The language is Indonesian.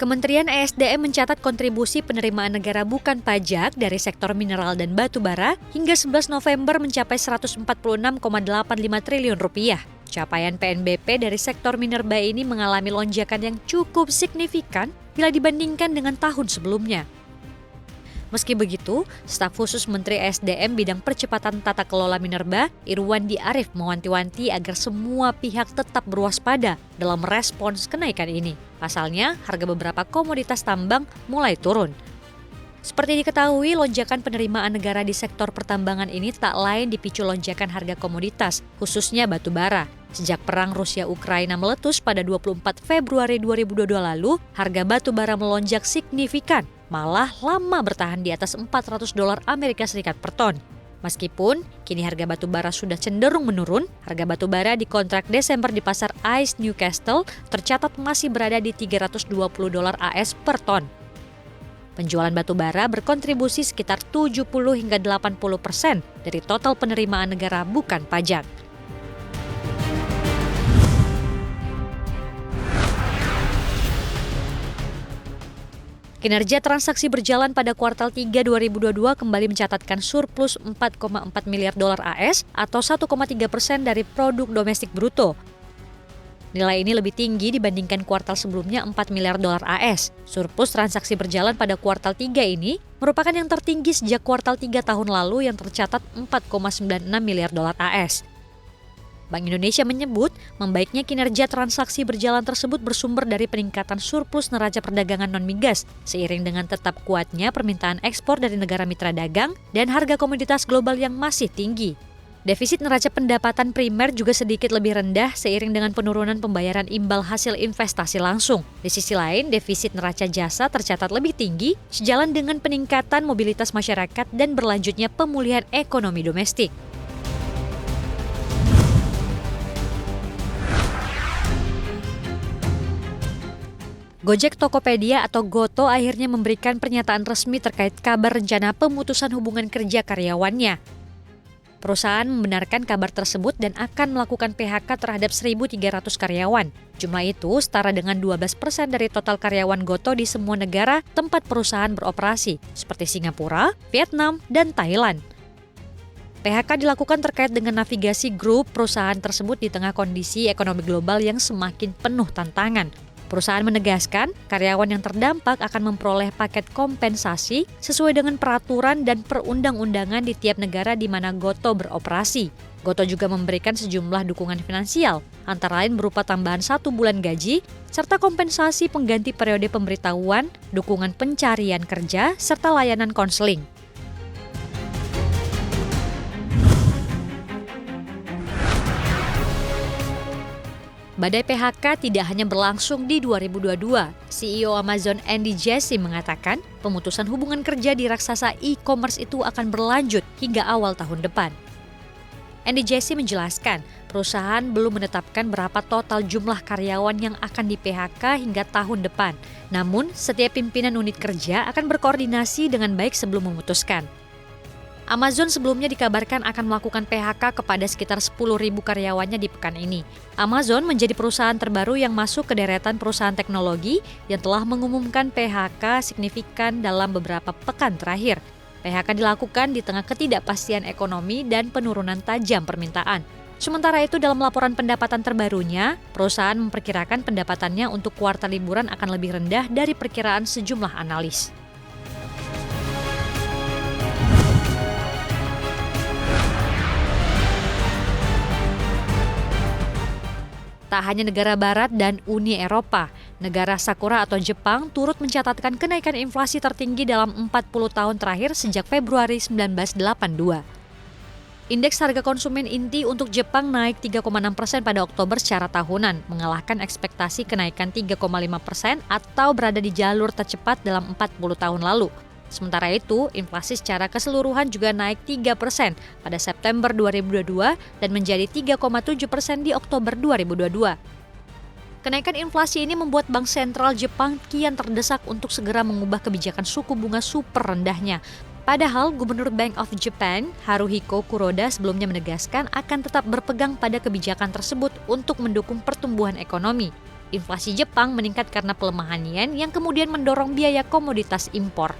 Kementerian ESDM mencatat kontribusi penerimaan negara bukan pajak dari sektor mineral dan batu bara hingga 11 November mencapai 146,85 triliun rupiah. Capaian PNBP dari sektor minerba ini mengalami lonjakan yang cukup signifikan bila dibandingkan dengan tahun sebelumnya. Meski begitu, staf khusus Menteri ESDM bidang percepatan tata kelola minerba, Irwandi Arief mewanti-wanti agar semua pihak tetap berwaspada dalam merespons kenaikan ini. Pasalnya, harga beberapa komoditas tambang mulai turun. Seperti diketahui, lonjakan penerimaan negara di sektor pertambangan ini tak lain dipicu lonjakan harga komoditas, khususnya batu bara. Sejak perang Rusia-Ukraina meletus pada 24 Februari 2022 lalu, harga batu bara melonjak signifikan, malah lama bertahan di atas $400 Amerika Serikat per ton. Meskipun kini harga batu bara sudah cenderung menurun, harga batu bara di kontrak Desember di pasar ICE Newcastle tercatat masih berada di $320 AS per ton. Penjualan batu bara berkontribusi sekitar 70 hingga 80% dari total penerimaan negara bukan pajak. Kinerja transaksi berjalan pada kuartal 3 2022 kembali mencatatkan surplus 4,4 miliar dolar AS atau 1,3% dari produk domestik bruto. Nilai ini lebih tinggi dibandingkan kuartal sebelumnya 4 miliar dolar AS. Surplus transaksi berjalan pada kuartal 3 ini merupakan yang tertinggi sejak kuartal 3 tahun lalu yang tercatat 4,96 miliar dolar AS. Bank Indonesia menyebut membaiknya kinerja transaksi berjalan tersebut bersumber dari peningkatan surplus neraca perdagangan non-migas seiring dengan tetap kuatnya permintaan ekspor dari negara mitra dagang dan harga komoditas global yang masih tinggi. Defisit neraca pendapatan primer juga sedikit lebih rendah seiring dengan penurunan pembayaran imbal hasil investasi langsung. Di sisi lain, defisit neraca jasa tercatat lebih tinggi sejalan dengan peningkatan mobilitas masyarakat dan berlanjutnya pemulihan ekonomi domestik. Gojek Tokopedia atau Goto akhirnya memberikan pernyataan resmi terkait kabar rencana pemutusan hubungan kerja karyawannya. Perusahaan membenarkan kabar tersebut dan akan melakukan PHK terhadap 1.300 karyawan. Jumlah itu setara dengan 12% dari total karyawan Goto di semua negara tempat perusahaan beroperasi, seperti Singapura, Vietnam, dan Thailand. PHK dilakukan terkait dengan navigasi grup perusahaan tersebut di tengah kondisi ekonomi global yang semakin penuh tantangan. Perusahaan menegaskan karyawan yang terdampak akan memperoleh paket kompensasi sesuai dengan peraturan dan perundang-undangan di tiap negara di mana Goto beroperasi. Goto juga memberikan sejumlah dukungan finansial, antara lain berupa tambahan 1 bulan gaji, serta kompensasi pengganti periode pemberitahuan, dukungan pencarian kerja, serta layanan konseling. Badai PHK tidak hanya berlangsung di 2022. CEO Amazon Andy Jassy mengatakan pemutusan hubungan kerja di raksasa e-commerce itu akan berlanjut hingga awal tahun depan. Andy Jassy menjelaskan perusahaan belum menetapkan berapa total jumlah karyawan yang akan di-PHK hingga tahun depan. Namun, setiap pimpinan unit kerja akan berkoordinasi dengan baik sebelum memutuskan. Amazon sebelumnya dikabarkan akan melakukan PHK kepada sekitar 10.000 karyawannya di pekan ini. Amazon menjadi perusahaan terbaru yang masuk ke deretan perusahaan teknologi yang telah mengumumkan PHK signifikan dalam beberapa pekan terakhir. PHK dilakukan di tengah ketidakpastian ekonomi dan penurunan tajam permintaan. Sementara itu dalam laporan pendapatan terbarunya, perusahaan memperkirakan pendapatannya untuk kuartal liburan akan lebih rendah dari perkiraan sejumlah analis. Tak hanya negara barat dan Uni Eropa, negara Sakura atau Jepang turut mencatatkan kenaikan inflasi tertinggi dalam 40 tahun terakhir sejak Februari 1982. Indeks harga konsumen inti untuk Jepang naik 3,6% pada Oktober secara tahunan, mengalahkan ekspektasi kenaikan 3,5% atau berada di jalur tercepat dalam 40 tahun lalu. Sementara itu, inflasi secara keseluruhan juga naik 3% pada September 2022 dan menjadi 3,7% di Oktober 2022. Kenaikan inflasi ini membuat Bank Sentral Jepang kian terdesak untuk segera mengubah kebijakan suku bunga super rendahnya. Padahal Gubernur Bank of Japan, Haruhiko Kuroda sebelumnya menegaskan akan tetap berpegang pada kebijakan tersebut untuk mendukung pertumbuhan ekonomi. Inflasi Jepang meningkat karena pelemahan yen yang kemudian mendorong biaya komoditas impor.